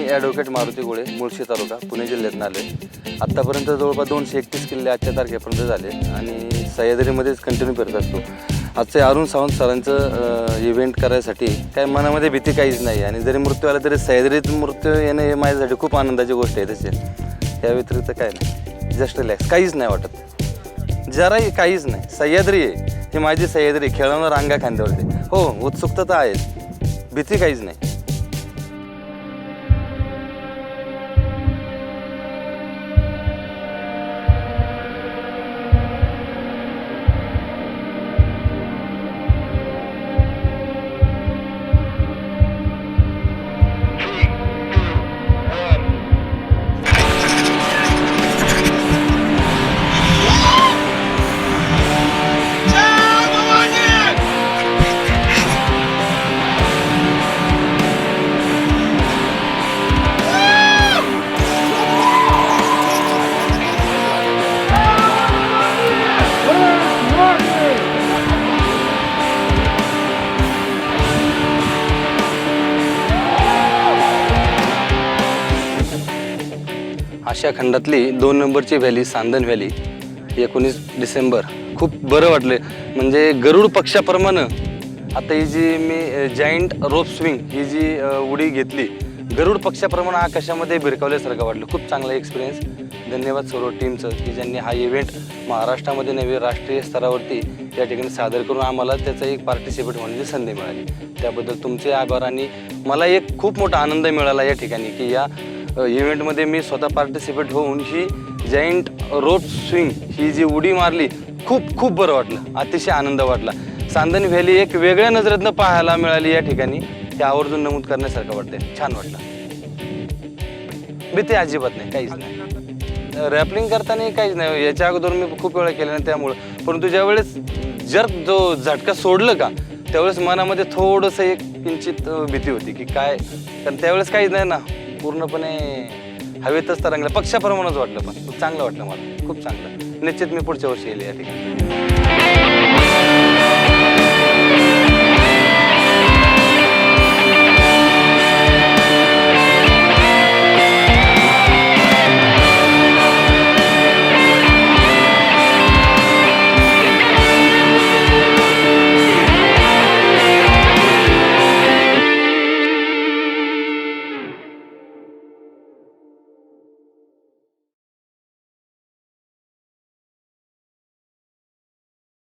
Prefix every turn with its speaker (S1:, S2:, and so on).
S1: Advocate Maruti गोळे, मुळशी तालुका, पुणे जिल्ह्यातून आलो आहे. आत्तापर्यंत जवळपास 231 किल्ले आजच्या तारखेपर्यंत झाले आणि सह्याद्रीमध्येच कंटिन्यू फिरत असतो. आजचे अरुण सावंत सरांचं इव्हेंट करायसाठी काय मनामध्ये भीती काहीच नाही आणि जरी मृत्यू आला तरी सह्याद्रीत मृत्यू येणं हे माझ्यासाठी खूप आनंदाची गोष्ट आहे. तसे त्या व्यतिरिक्त काय नाही, जस्ट रिलॅक्स, काहीच नाही वाटत, जराही काहीच नाही. सह्याद्री आहे ही माझी सह्याद्री, खेळवणार अंगा खांद्यावरती. हो, उत्सुकता तर आहेच, भीती काहीच नाही. आशिया खंडातली 2 नंबरची व्हॅली सांदन व्हॅली, 19 डिसेंबर. खूप बरं वाटलं. म्हणजे गरुड पक्षाप्रमाणे आता ही जी मी जायंट रोप स्विंग ही जी उडी घेतली, गरुड पक्षाप्रमाणे आकाशामध्ये भिरकावल्यासारखं वाटलं. खूप चांगला एक्सपिरियन्स. धन्यवाद सर्व टीमचं की ज्यांनी हा इव्हेंट महाराष्ट्रामध्ये नव्हे राष्ट्रीय स्तरावरती या ठिकाणी सादर करून आम्हाला त्याचा एक पार्टिसिपेट होण्याची संधी मिळाली. त्याबद्दल तुमचे आभार. आणि मला एक खूप मोठा आनंद मिळाला या ठिकाणी की या इव्हेंटमध्ये मी स्वतः पार्टिसिपेट होऊन ही जायंट रोप स्विंग ही जी उडी मारली, खूप खूप बरं वाटलं, अतिशय आनंद वाटला. सांदन व्हॅली एक वेगळ्या नजरेतनं पाहायला मिळाली या ठिकाणी, हे आवर्जून नमूद करण्यासारखं वाटतंय. छान वाटलं. भीती अजिबात नाही, काहीच नाही. रॅपलिंग करताना काहीच नाही, याच्या अगोदर मी खूप वेळा केलं ना त्यामुळं. परंतु ज्यावेळेस जर जो झटका सोडलं का त्यावेळेस मनामध्ये थोडंसं एक किंचित भीती होती की काय, कारण त्यावेळेस काहीच नाही ना, पूर्णपणे हवेतच तरंगलं, पक्षाप्रमाणेच वाटलं. पण चांगलं वाटलं मला, खूप चांगलं. निश्चित मी पुढच्या वर्षी येईल या ठिकाणी.